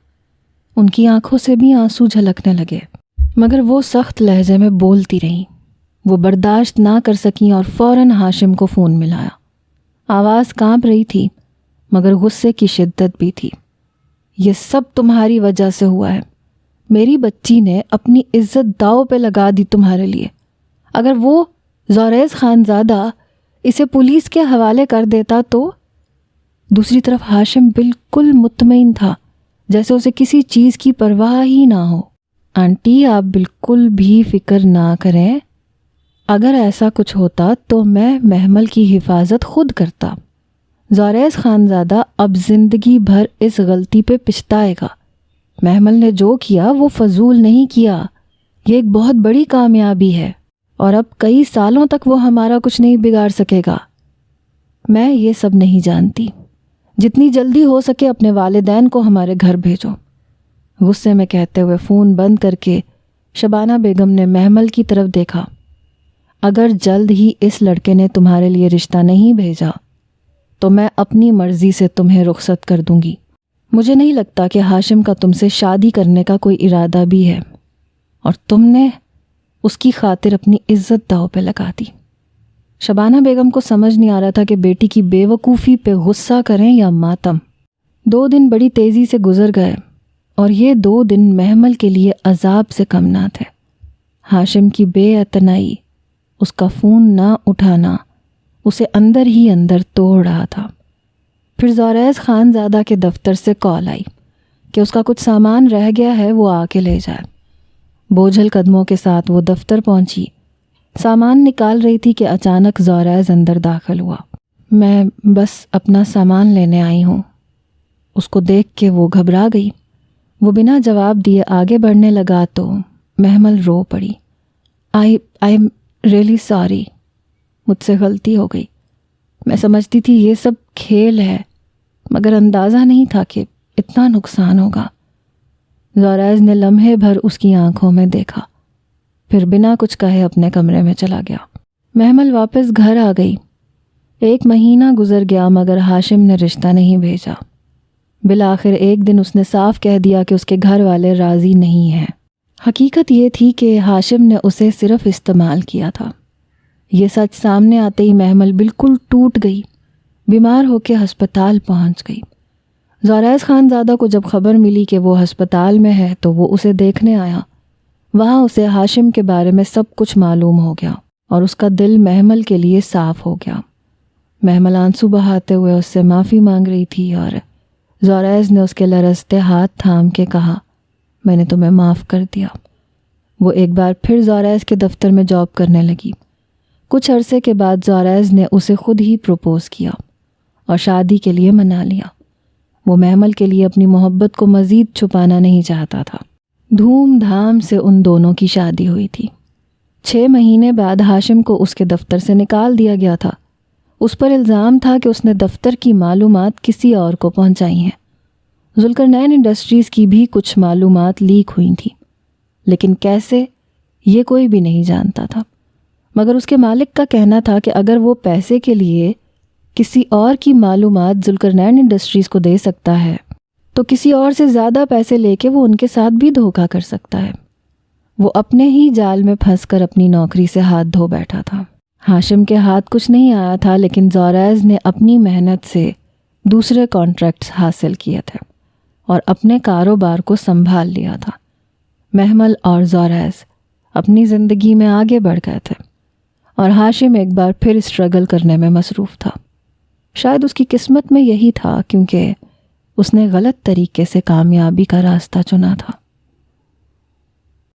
ان کی آنکھوں سے بھی آنسو جھلکنے لگے، مگر وہ سخت لہجے میں بولتی رہیں۔ وہ برداشت نہ کر سکیں اور فوراً ہاشم کو فون ملایا۔ آواز کانپ رہی تھی، مگر غصے کی شدت بھی تھی۔ یہ سب تمہاری وجہ سے ہوا ہے۔ میری بچی نے اپنی عزت داؤ پہ لگا دی تمہارے لیے۔ اگر وہ زوریز خانزادہ اسے پولیس کے حوالے کر دیتا تو؟ دوسری طرف ہاشم بالکل مطمئن تھا، جیسے اسے کسی چیز کی پرواہ ہی نہ ہو۔ آنٹی، آپ بالکل بھی فکر نہ کریں۔ اگر ایسا کچھ ہوتا تو میں محمل کی حفاظت خود کرتا۔ زوریز خانزادہ اب زندگی بھر اس غلطی پہ پچھتائے گا۔ محمل نے جو کیا وہ فضول نہیں کیا، یہ ایک بہت بڑی کامیابی ہے، اور اب کئی سالوں تک وہ ہمارا کچھ نہیں بگاڑ سکے گا۔ میں یہ سب نہیں جانتی۔ جتنی جلدی ہو سکے اپنے والدین کو ہمارے گھر بھیجو۔ غصے میں کہتے ہوئے فون بند کر کے شبانہ بیگم نے محمل کی طرف دیکھا۔ اگر جلد ہی اس لڑکے نے تمہارے لیے رشتہ نہیں بھیجا تو میں اپنی مرضی سے تمہیں رخصت کر دوں گی۔ مجھے نہیں لگتا کہ ہاشم کا تم سے شادی کرنے کا کوئی ارادہ بھی ہے، اور تم نے اس کی خاطر اپنی عزت داؤ پہ لگا دی۔ شبانہ بیگم کو سمجھ نہیں آ رہا تھا کہ بیٹی کی بے وقوفی پہ غصہ کریں یا ماتم۔ 2 دن بڑی تیزی سے گزر گئے، اور یہ 2 دن محمل کے لیے عذاب سے کم نہ تھے۔ ہاشم کی بے اعتنائی، اس کا فون نہ اٹھانا اسے اندر ہی اندر توڑ رہا تھا۔ پھر زوریز خانزادہ کے دفتر سے کال آئی کہ اس کا کچھ سامان رہ گیا ہے، وہ آ کے لے جائے۔ بوجھل قدموں کے ساتھ وہ دفتر پہنچی۔ سامان نکال رہی تھی کہ اچانک زوریز اندر داخل ہوا۔ میں بس اپنا سامان لینے آئی ہوں۔ اس کو دیکھ کے وہ گھبرا گئی۔ وہ بنا جواب دیے آگے بڑھنے لگا تو محمل رو پڑی۔ آئی ایم ریئلی سوری، مجھ سے غلطی ہو گئی۔ میں سمجھتی تھی یہ سب کھیل ہے، مگر اندازہ نہیں تھا کہ اتنا نقصان ہوگا۔ زوریز نے لمحے بھر اس کی آنکھوں میں دیکھا، پھر بنا کچھ کہے اپنے کمرے میں چلا گیا۔ محمل واپس گھر آ گئی۔ 1 مہینہ گزر گیا، مگر ہاشم نے رشتہ نہیں بھیجا۔ بالآخر ایک دن اس نے صاف کہہ دیا کہ اس کے گھر والے راضی نہیں ہیں۔ حقیقت یہ تھی کہ ہاشم نے اسے صرف استعمال کیا تھا۔ یہ سچ سامنے آتے ہی محمل بالکل ٹوٹ گئی، بیمار ہو کے ہسپتال پہنچ گئی۔ زوریز خانزادہ کو جب خبر ملی کہ وہ ہسپتال میں ہے تو وہ اسے دیکھنے آیا۔ وہاں اسے ہاشم کے بارے میں سب کچھ معلوم ہو گیا، اور اس کا دل محمل کے لیے صاف ہو گیا۔ محمل آنسو بہاتے ہوئے اس سے معافی مانگ رہی تھی، اور زوریز نے اس کے لرزتے ہاتھ تھام کے کہا، میں نے تمہیں معاف کر دیا۔ وہ ایک بار پھر زوریز کے دفتر میں جاب کرنے لگی۔ کچھ عرصے کے بعد زوریز نے اسے خود ہی پروپوز کیا اور شادی کے لیے منا لیا۔ وہ محمل کے لیے اپنی محبت کو مزید چھپانا نہیں چاہتا تھا۔ دھوم دھام سے ان دونوں کی شادی ہوئی تھی۔ 6 مہینے بعد ہاشم کو اس کے دفتر سے نکال دیا گیا تھا۔ اس پر الزام تھا کہ اس نے دفتر کی معلومات کسی اور کو پہنچائی ہیں۔ ذوالقرنین انڈسٹریز کی بھی کچھ معلومات لیک ہوئی تھیں، لیکن کیسے یہ کوئی بھی نہیں جانتا تھا، مگر اس کے مالک کا کہنا تھا کہ اگر وہ پیسے کے لیے کسی اور کی معلومات ذوالقرنین انڈسٹریز کو دے سکتا ہے تو کسی اور سے زیادہ پیسے لے کے وہ ان کے ساتھ بھی دھوکہ کر سکتا ہے۔ وہ اپنے ہی جال میں پھنس کر اپنی نوکری سے ہاتھ دھو بیٹھا تھا۔ ہاشم کے ہاتھ کچھ نہیں آیا تھا، لیکن زوریز نے اپنی محنت سے دوسرے کانٹریکٹس حاصل کیے تھے اور اپنے کاروبار کو سنبھال لیا تھا۔ محمل اور زوریز اپنی زندگی میں آگے بڑھ گئے تھے اور ہاشم ایک بار پھر اسٹرگل کرنے میں مصروف تھا۔ شاید اس کی قسمت میں یہی تھا، کیونکہ اس نے غلط طریقے سے کامیابی کا راستہ چنا تھا۔